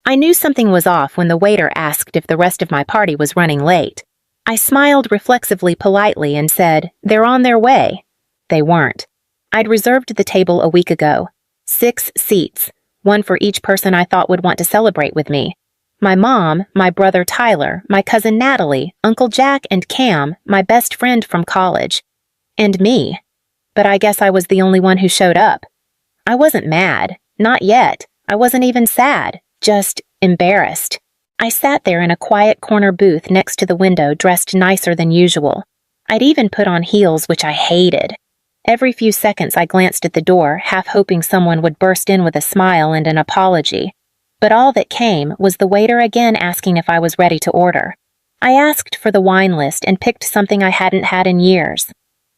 I knew something was off when the waiter asked if the rest of my party was running late. I smiled reflexively politely and said, "They're on their way." They weren't. I'd reserved the table a week ago. 6 seats, one for each person I thought would want to celebrate with me. My mom, my brother Tyler, my cousin Natalie, Uncle Jack and Cam, my best friend from college. And me. But I guess I was the only one who showed up. I wasn't mad. Not yet. I wasn't even sad. Just embarrassed. I sat there in a quiet corner booth next to the window dressed nicer than usual. I'd even put on heels, which I hated. Every few seconds I glanced at the door, half hoping someone would burst in with a smile and an apology. But all that came was the waiter again asking if I was ready to order. I asked for the wine list and picked something I hadn't had in years.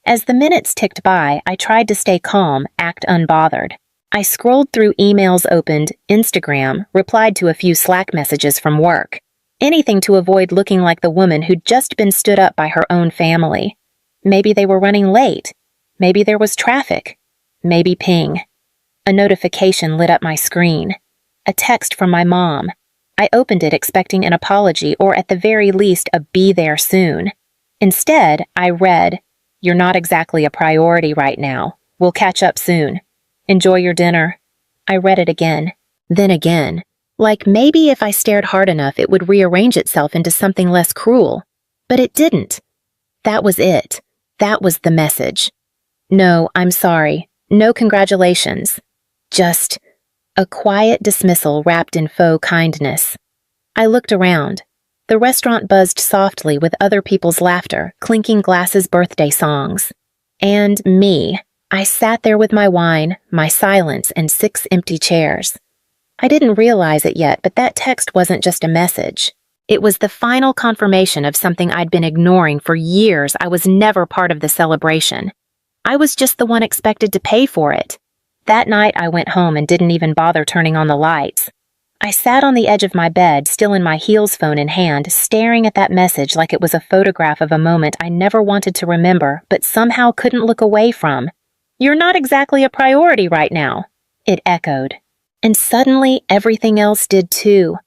As the minutes ticked by, I tried to stay calm, act unbothered. I scrolled through emails opened, Instagram, replied to a few Slack messages from work. Anything to avoid looking like the woman who'd just been stood up by her own family. Maybe they were running late. Maybe there was traffic. Maybe ping. A notification lit up my screen. A text from my mom. I opened it expecting an apology or at the very least a "be there soon." Instead, I read, "You're not exactly a priority right now. We'll catch up soon. Enjoy your dinner." I read it again, then again. Like maybe if I stared hard enough it would rearrange itself into something less cruel. But it didn't. That was it. That was the message. "No, I'm sorry. No congratulations." Just a quiet dismissal wrapped in faux kindness. I looked around. The restaurant buzzed softly with other people's laughter, clinking glasses' birthday songs. And me. I sat there with my wine, my silence, and 6 empty chairs. I didn't realize it yet, but that text wasn't just a message. It was the final confirmation of something I'd been ignoring for years. I was never part of the celebration. I was just the one expected to pay for it. That night I went home and didn't even bother turning on the lights. I sat on the edge of my bed, still in my heels phone in hand, staring at that message like it was a photograph of a moment I never wanted to remember, but somehow couldn't look away from. "You're not exactly a priority right now," it echoed. And suddenly everything else did too.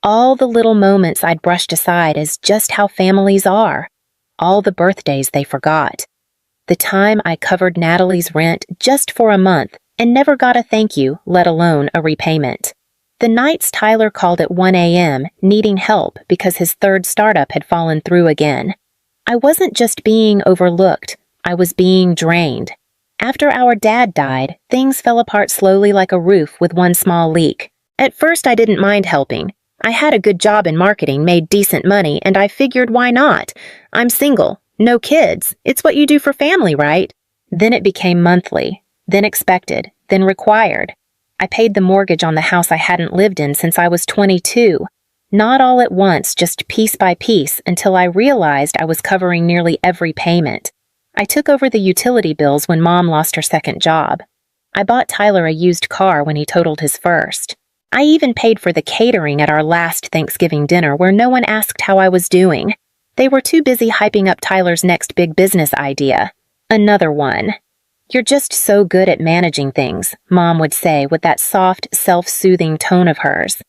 All the little moments I'd brushed aside as just how families are. All the birthdays they forgot. The time I covered Natalie's rent just for a month and never got a thank you, let alone a repayment. The nights Tyler called at 1 a.m. needing help because his 3rd startup had fallen through again. I wasn't just being overlooked, I was being drained. After our dad died, things fell apart slowly like a roof with one small leak. At first I didn't mind helping. I had a good job in marketing, made decent money, and I figured why not? I'm single, no kids, it's what you do for family, right? Then it became monthly, then expected, then required. I paid the mortgage on the house I hadn't lived in since I was 22. Not all at once, just piece by piece, until I realized I was covering nearly every payment. I took over the utility bills when Mom lost her 2nd job. I bought Tyler a used car when he totaled his first. I even paid for the catering at our last Thanksgiving dinner where no one asked how I was doing. They were too busy hyping up Tyler's next big business idea. Another one. "You're just so good at managing things," Mom would say with that soft, self-soothing tone of hers.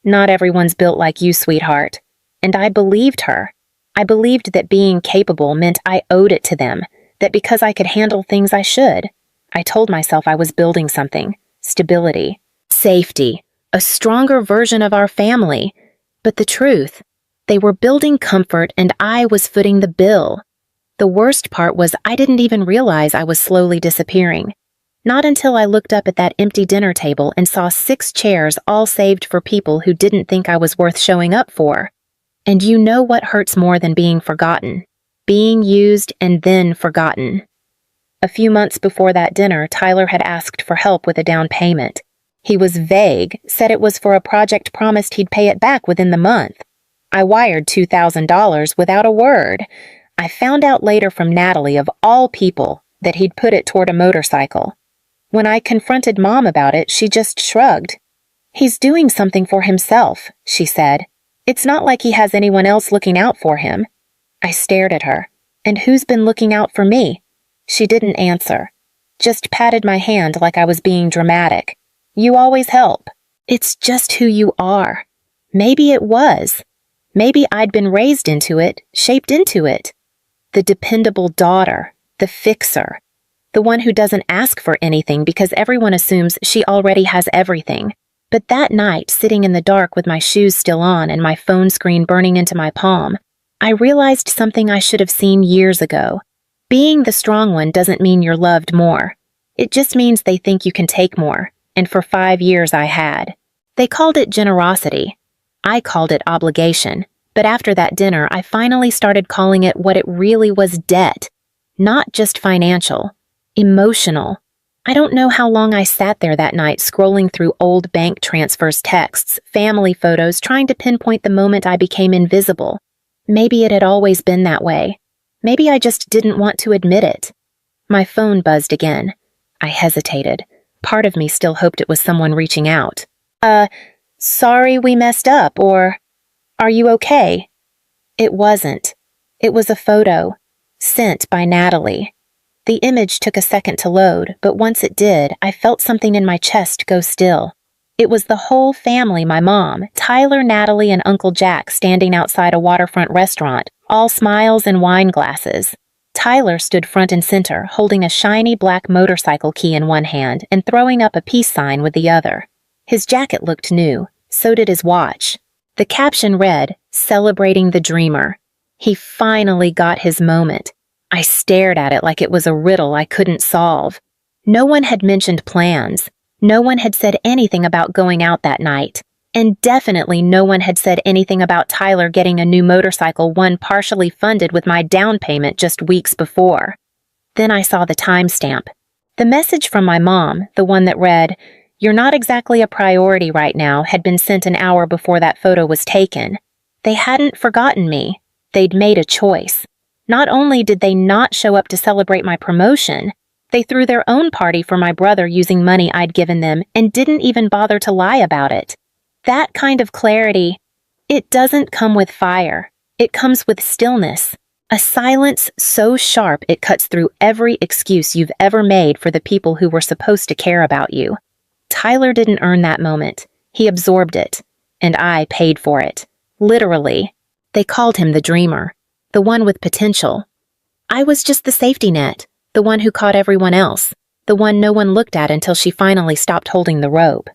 "Not everyone's built like you, sweetheart." And I believed her. I believed that being capable meant I owed it to them, that because I could handle things I should. I told myself I was building something. Stability. Safety. A stronger version of our family. But the truth, they were building comfort and I was footing the bill. The worst part was I didn't even realize I was slowly disappearing. Not until I looked up at that empty dinner table and saw 6 chairs all saved for people who didn't think I was worth showing up for. And you know what hurts more than being forgotten? Being used and then forgotten. A few months before that dinner, Tyler had asked for help with a down payment. He was vague, said it was for a project, promised he'd pay it back within the month. I wired $2,000 without a word. I found out later from Natalie, of all people, that he'd put it toward a motorcycle. When I confronted Mom about it, she just shrugged. "He's doing something for himself," she said. "It's not like he has anyone else looking out for him." I stared at her. "And who's been looking out for me?" She didn't answer. Just patted my hand like I was being dramatic. "You always help. It's just who you are." Maybe it was. Maybe I'd been raised into it, shaped into it. The dependable daughter, the fixer, the one who doesn't ask for anything because everyone assumes she already has everything. But that night, sitting in the dark with my shoes still on and my phone screen burning into my palm, I realized something I should have seen years ago. Being the strong one doesn't mean you're loved more. It just means they think you can take more, and for 5 years I had. They called it generosity. I called it obligation, but after that dinner I finally started calling it what it really was: debt. Not just financial, emotional. I don't know how long I sat there that night scrolling through old bank transfers, texts, family photos, trying to pinpoint the moment I became invisible. Maybe it had always been that way. Maybe I just didn't want to admit it. My phone buzzed again. I hesitated. Part of me still hoped it was someone reaching out. Sorry we messed up, or, are you okay? It wasn't. It was a photo, sent by Natalie. The image took a second to load, but once it did, I felt something in my chest go still. It was the whole family: my mom, Tyler, Natalie, and Uncle Jack standing outside a waterfront restaurant, all smiles and wine glasses. Tyler stood front and center, holding a shiny black motorcycle key in one hand and throwing up a peace sign with the other. His jacket looked new, so did his watch. The caption read, "Celebrating the Dreamer." He finally got his moment. I stared at it like it was a riddle I couldn't solve. No one had mentioned plans. No one had said anything about going out that night. And definitely no one had said anything about Tyler getting a new motorcycle, one partially funded with my down payment just weeks before. Then I saw the timestamp. The message from my mom, the one that read, "You're not exactly a priority right now," had been sent an hour before that photo was taken. They hadn't forgotten me. They'd made a choice. Not only did they not show up to celebrate my promotion, they threw their own party for my brother using money I'd given them and didn't even bother to lie about it. That kind of clarity, it doesn't come with fire. It comes with stillness. A silence so sharp it cuts through every excuse you've ever made for the people who were supposed to care about you. Tyler didn't earn that moment. He absorbed it. And I paid for it. Literally. They called him the dreamer. The one with potential. I was just the safety net. The one who caught everyone else. The one no one looked at until she finally stopped holding the rope.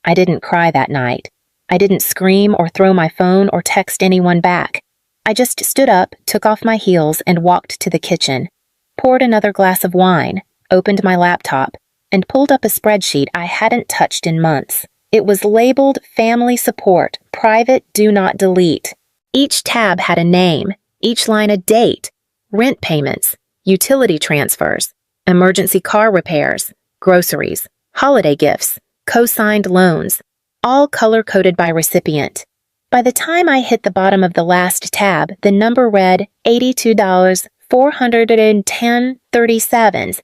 I didn't cry that night. I didn't scream or throw my phone or text anyone back. I just stood up, took off my heels, and walked to the kitchen, poured another glass of wine, opened my laptop, and pulled up a spreadsheet I hadn't touched in months. It was labeled Family Support, Private Do Not Delete. Each tab had a name, each line a date, rent payments, utility transfers, emergency car repairs, groceries, holiday gifts, co-signed loans, all color-coded by recipient. By the time I hit the bottom of the last tab, the number read $82,410.37.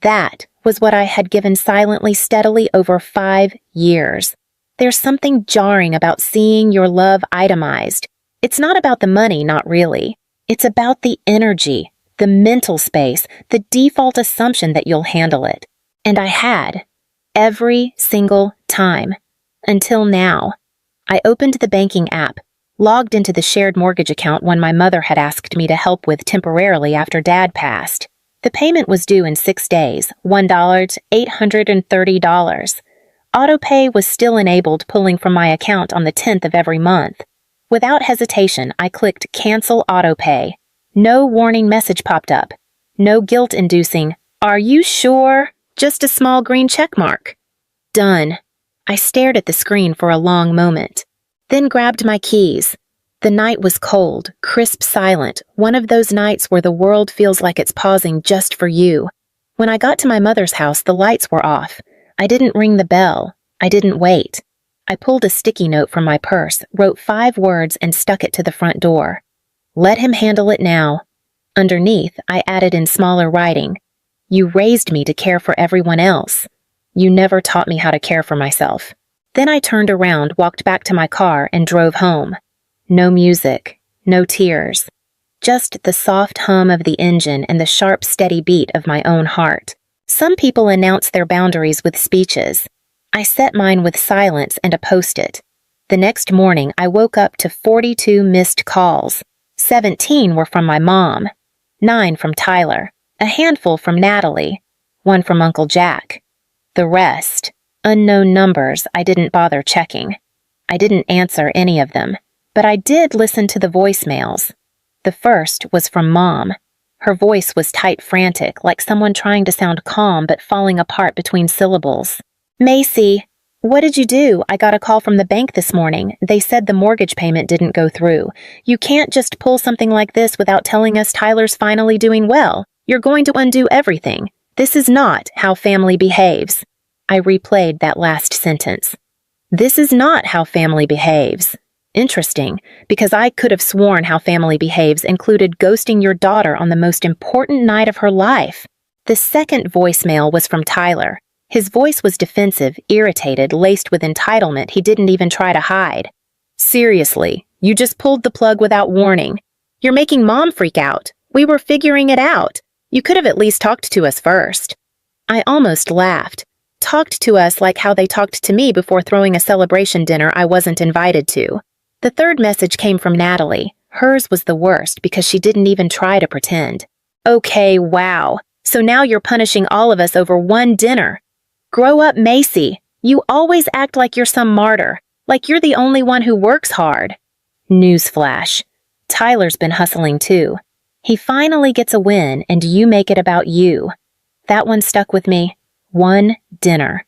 That was what I had given silently, steadily over 5 years. There's something jarring about seeing your love itemized. It's not about the money, not really. It's about the energy, the mental space, the default assumption that you'll handle it. And I had. Every single time. Until now. I opened the banking app, logged into the shared mortgage account one my mother had asked me to help with temporarily after Dad passed. The payment was due in 6 days, $830. Autopay was still enabled, pulling from my account on the 10th of every month. Without hesitation, I clicked Cancel Autopay. No warning message popped up. No guilt-inducing, "Are you sure?" Just a small green check mark. Done. I stared at the screen for a long moment, then grabbed my keys. The night was cold, crisp, silent, one of those nights where the world feels like it's pausing just for you. When I got to my mother's house, the lights were off. I didn't ring the bell. I didn't wait. I pulled a sticky note from my purse, wrote 5 words, and stuck it to the front door. Let him handle it now. Underneath, I added in smaller writing, "You raised me to care for everyone else. You never taught me how to care for myself." Then I turned around, walked back to my car, and drove home. No music, no tears. Just the soft hum of the engine and the sharp, steady beat of my own heart. Some people announce their boundaries with speeches. I set mine with silence and a post-it. The next morning, I woke up to 42 missed calls. 17 were from my mom, 9 from Tyler, a handful from Natalie, 1 from Uncle Jack. The rest, unknown numbers I didn't bother checking. I didn't answer any of them, but I did listen to the voicemails. The first was from Mom. Her voice was tight, frantic, like someone trying to sound calm but falling apart between syllables. "Macy, what did you do? I got a call from the bank this morning. They said the mortgage payment didn't go through. You can't just pull something like this without telling us Tyler's finally doing well. You're going to undo everything. This is not how family behaves." I replayed that last sentence. This is not how family behaves. Interesting, because I could have sworn how family behaves included ghosting your daughter on the most important night of her life. The second voicemail was from Tyler. His voice was defensive, irritated, laced with entitlement he didn't even try to hide. "Seriously, you just pulled the plug without warning. You're making Mom freak out. We were figuring it out. You could have at least talked to us first." I almost laughed. Talked to us like how they talked to me before throwing a celebration dinner I wasn't invited to. The third message came from Natalie. Hers was the worst because she didn't even try to pretend. "Okay, wow. So now you're punishing all of us over one dinner. Grow up, Macy. You always act like you're some martyr, like you're the only one who works hard." Newsflash. Tyler's been hustling too. He finally gets a win and you make it about you. That one stuck with me. One dinner.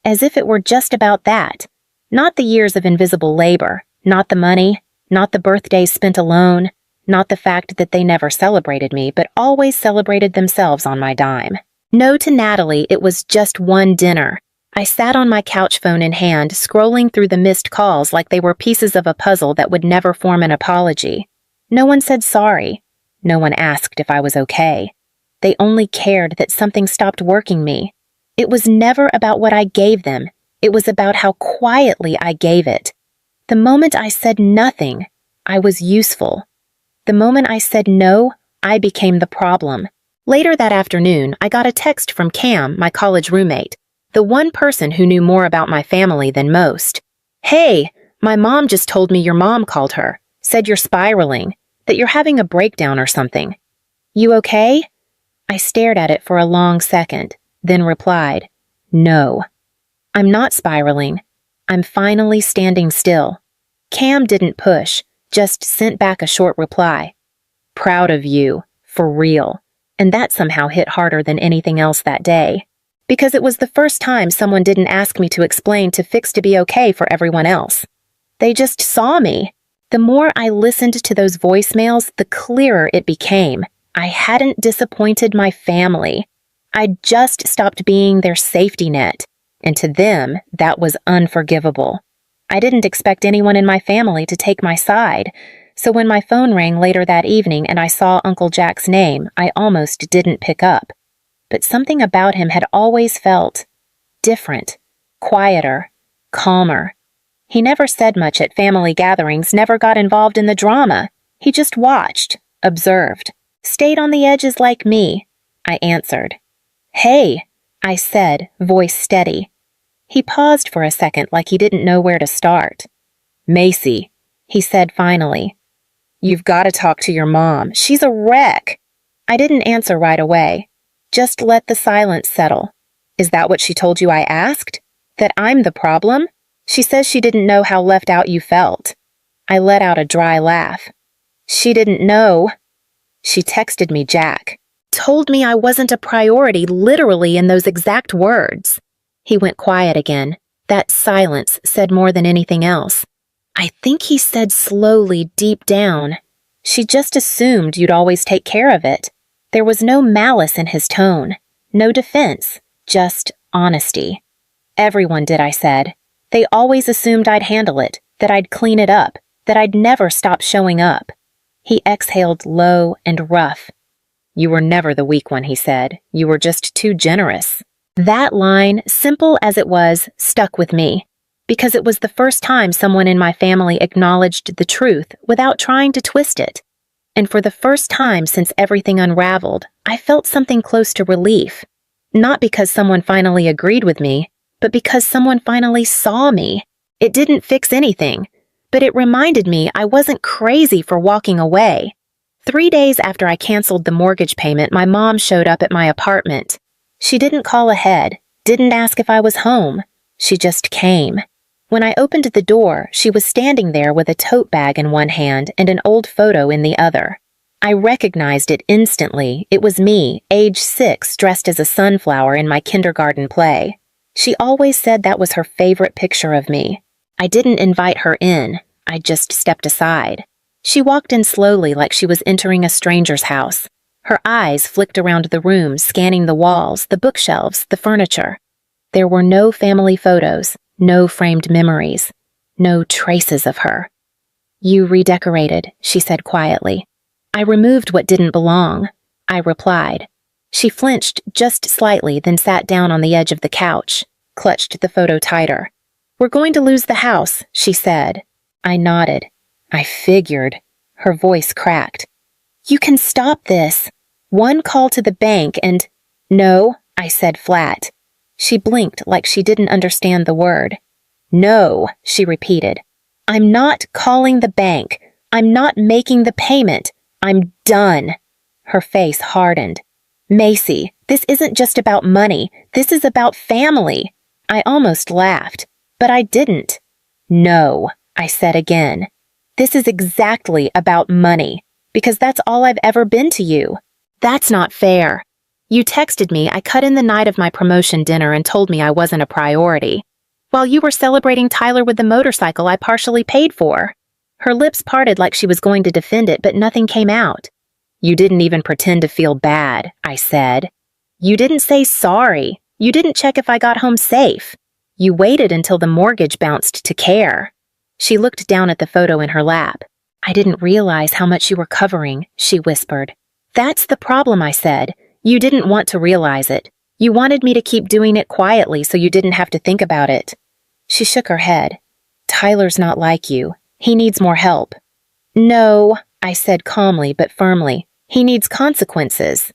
As if it were just about that. Not the years of invisible labor, not the money, not the birthdays spent alone, not the fact that they never celebrated me, but always celebrated themselves on my dime. No to Natalie, it was just one dinner. I sat on my couch, phone in hand, scrolling through the missed calls like they were pieces of a puzzle that would never form an apology. No one said sorry. No one asked if I was okay. They only cared that something stopped working me. It was never about what I gave them. It was about how quietly I gave it. The moment I said nothing, I was useful. The moment I said no, I became the problem. Later that afternoon, I got a text from Cam, my college roommate, the one person who knew more about my family than most. "Hey, my mom just told me your mom called her, said you're spiraling, that you're having a breakdown or something. You okay?" I stared at it for a long second, then replied, "No. I'm not spiraling. I'm finally standing still." Cam didn't push, just sent back a short reply. "Proud of you, for real." And that somehow hit harder than anything else that day. Because it was the first time someone didn't ask me to explain to fix to be okay for everyone else. They just saw me. The more I listened to those voicemails, the clearer it became. I hadn't disappointed my family. I'd just stopped being their safety net. And to them, that was unforgivable. I didn't expect anyone in my family to take my side. So when my phone rang later that evening and I saw Uncle Jack's name, I almost didn't pick up. But something about him had always felt different, quieter, calmer. He never said much at family gatherings, never got involved in the drama. He just watched, observed, stayed on the edges like me. I answered. "Hey," I said, voice steady. He paused for a second like he didn't know where to start. "Macy," he said finally. "You've got to talk to your mom. She's a wreck." I didn't answer right away. Just let the silence settle. "Is that what she told you I asked? That I'm the problem? She says she didn't know how left out you felt." I let out a dry laugh. "She didn't know." She texted me Jack. Told me I wasn't a priority, literally in those exact words. He went quiet again. That silence said more than anything else. I think he said slowly, deep down, "She just assumed you'd always take care of it." There was no malice in his tone, no defense, just honesty. "Everyone did," I said. "They always assumed I'd handle it, that I'd clean it up, that I'd never stop showing up." He exhaled low and rough. "You were never the weak one," he said. "You were just too generous." That line, simple as it was, stuck with me, because it was the first time someone in my family acknowledged the truth without trying to twist it. And for the first time since everything unraveled, I felt something close to relief. Not because someone finally agreed with me, but because someone finally saw me. It didn't fix anything, but it reminded me I wasn't crazy for walking away. 3 days after I canceled the mortgage payment, my mom showed up at my apartment. She didn't call ahead, didn't ask if I was home. She just came. When I opened the door, she was standing there with a tote bag in one hand and an old photo in the other. I recognized it instantly. It was me, age 6, dressed as a sunflower in my kindergarten play. She always said that was her favorite picture of me. I didn't invite her in. I just stepped aside. She walked in slowly like she was entering a stranger's house. Her eyes flicked around the room, scanning the walls, the bookshelves, the furniture. There were no family photos, no framed memories, no traces of her. "You redecorated," she said quietly. "I removed what didn't belong," I replied. She flinched just slightly, then sat down on the edge of the couch, clutched the photo tighter. "We're going to lose the house," she said. I nodded. "I figured." Her voice cracked. "You can stop this. One call to the bank and—" "No," I said flat. She blinked like she didn't understand the word. "No," she repeated. "I'm not calling the bank. I'm not making the payment. I'm done." Her face hardened. "Macy, this isn't just about money. This is about family." I almost laughed, but I didn't. "No," I said again. "This is exactly about money, because that's all I've ever been to you. That's not fair. You texted me, I cut in the night of my promotion dinner and told me I wasn't a priority, while you were celebrating Tyler with the motorcycle I partially paid for." Her lips parted like she was going to defend it, but nothing came out. "You didn't even pretend to feel bad," I said. "You didn't say sorry. You didn't check if I got home safe. You waited until the mortgage bounced to care." She looked down at the photo in her lap. "I didn't realize how much you were covering," she whispered. "That's the problem," I said. "You didn't want to realize it. You wanted me to keep doing it quietly so you didn't have to think about it." She shook her head. "Tyler's not like you. He needs more help." "No," I said calmly but firmly. "He needs consequences."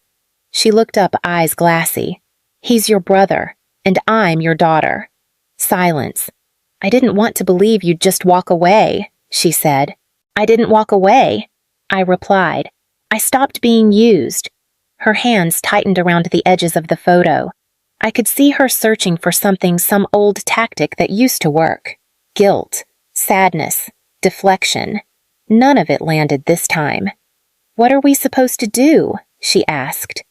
She looked up, eyes glassy. "He's your brother, and I'm your daughter." Silence. "I didn't want to believe you'd just walk away," she said. "I didn't walk away," I replied. "I stopped being used." Her hands tightened around the edges of the photo. I could see her searching for something, some old tactic that used to work. Guilt, sadness, deflection. None of it landed this time. "What are we supposed to do?" she asked.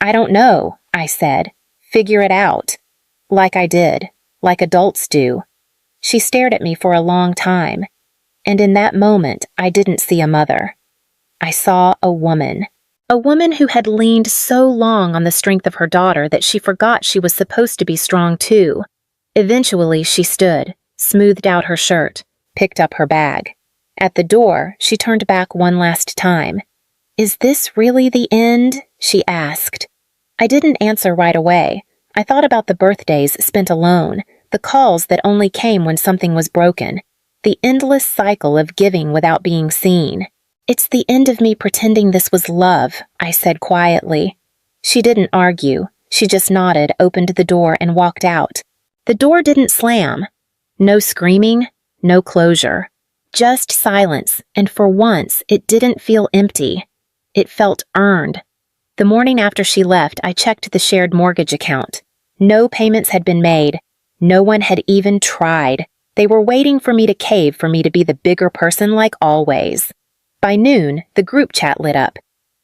"I don't know," I said. "Figure it out." Like I did, like adults do. She stared at me for a long time, and in that moment I didn't see a mother. I saw a woman who had leaned so long on the strength of her daughter that she forgot she was supposed to be strong too. Eventually she stood, smoothed out her shirt, picked up her bag. At the door, she turned back one last time. "Is this really the end?" she asked. I didn't answer right away. I thought about the birthdays spent alone, the calls that only came when something was broken, the endless cycle of giving without being seen. "It's the end of me pretending this was love," I said quietly. She didn't argue. She just nodded, opened the door, and walked out. The door didn't slam. No screaming, no closure. Just silence, and for once, it didn't feel empty. It felt earned. The morning after she left, I checked the shared mortgage account. No payments had been made. No one had even tried. They were waiting for me to cave, for me to be the bigger person like always. By noon, the group chat lit up.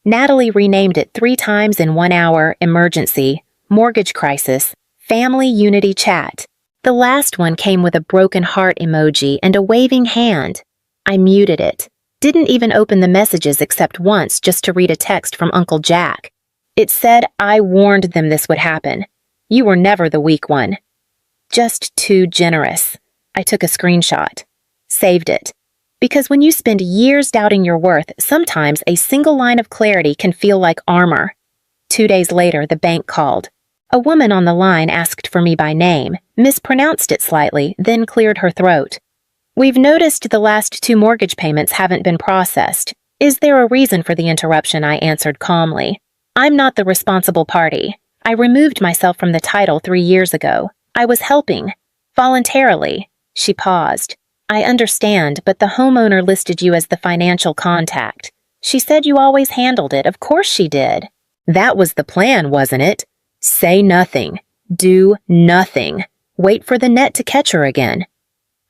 Natalie renamed it 3 times in 1 hour: emergency, mortgage crisis, family unity chat. The last one came with a broken heart emoji and a waving hand. I muted it. Didn't even open the messages except once just to read a text from Uncle Jack. It said, "I warned them this would happen. You were never the weak one." Just too generous. I took a screenshot. Saved it. Because when you spend years doubting your worth, sometimes a single line of clarity can feel like armor. 2 days later, the bank called. A woman on the line asked for me by name, mispronounced it slightly, then cleared her throat. "We've noticed the last 2 mortgage payments haven't been processed. Is there a reason for the interruption?" I answered calmly. "I'm not the responsible party. I removed myself from the title 3 years ago. I was helping. Voluntarily. She paused. I understand, but the homeowner listed you as the financial contact. She said you always handled it. Of course she did. That was the plan, wasn't it? Say nothing. Do nothing. Wait for the net to catch her again.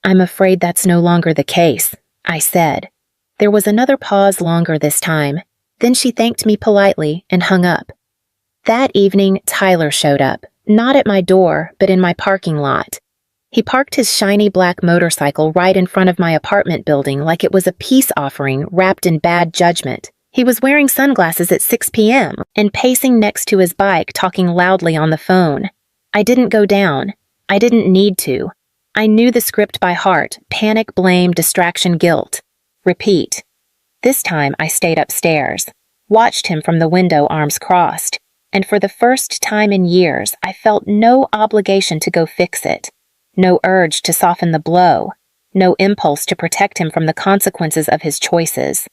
I'm afraid that's no longer the case, I said. There was another pause longer this time. Then she thanked me politely and hung up. That evening, Tyler showed up, not at my door, but in my parking lot. He parked his shiny black motorcycle right in front of my apartment building like it was a peace offering wrapped in bad judgment. He was wearing sunglasses at 6 p.m. and pacing next to his bike, talking loudly on the phone. I didn't go down. I didn't need to. I knew the script by heart: panic, blame, distraction, guilt. Repeat. This time I stayed upstairs, watched him from the window, arms crossed, and for the first time in years I felt no obligation to go fix it, no urge to soften the blow, no impulse to protect him from the consequences of his choices.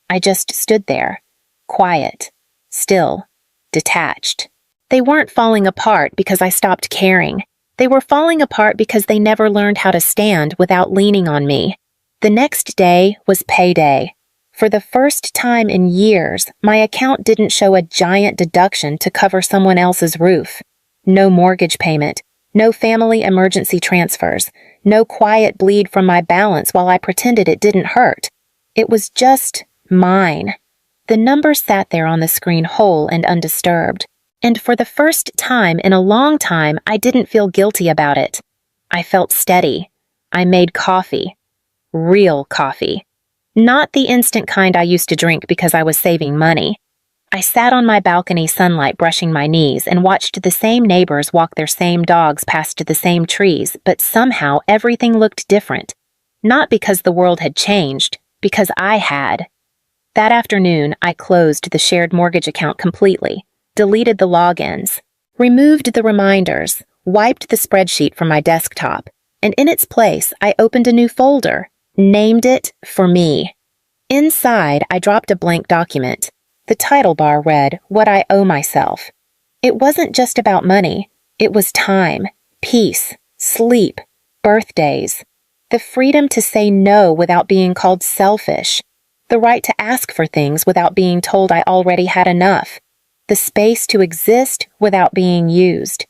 I just stood there, quiet, still, detached. They weren't falling apart because I stopped caring. They were falling apart because they never learned how to stand without leaning on me. The next day was payday. For the first time in years, my account didn't show a giant deduction to cover someone else's roof. No mortgage payment, no family emergency transfers, no quiet bleed from my balance while I pretended it didn't hurt. It was just mine. The number sat there on the screen whole and undisturbed. And for the first time in a long time, I didn't feel guilty about it. I felt steady. I made coffee. Real coffee. Not the instant kind I used to drink because I was saving money. I sat on my balcony sunlight brushing my knees and watched the same neighbors walk their same dogs past the same trees, but somehow everything looked different. Not because the world had changed, because I had. That afternoon, I closed the shared mortgage account completely. Deleted the logins, removed the reminders, wiped the spreadsheet from my desktop, and in its place, I opened a new folder, named it For Me. Inside, I dropped a blank document. The title bar read, What I Owe Myself. It wasn't just about money. It was time, peace, sleep, birthdays, the freedom to say no without being called selfish, the right to ask for things without being told I already had enough, the space to exist without being used.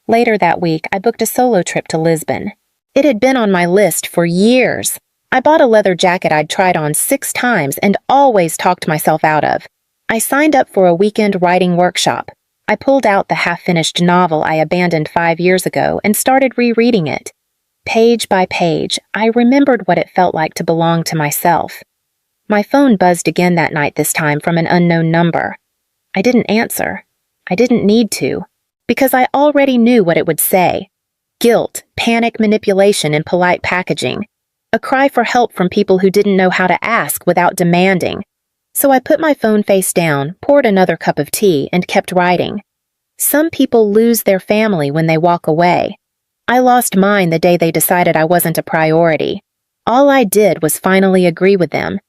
Later that week, I booked a solo trip to Lisbon. It had been on my list for years. I bought a leather jacket I'd tried on 6 times and always talked myself out of. I signed up for a weekend writing workshop. I pulled out the half-finished novel I abandoned 5 years ago and started rereading it. Page by page, I remembered what it felt like to belong to myself. My phone buzzed again that night, this time from an unknown number. I didn't answer. I didn't need to, because I already knew what it would say. Guilt, panic, manipulation, and polite packaging. A cry for help from people who didn't know how to ask without demanding. So I put my phone face down, poured another cup of tea, and kept writing. Some people lose their family when they walk away. I lost mine the day they decided I wasn't a priority. All I did was finally agree with them.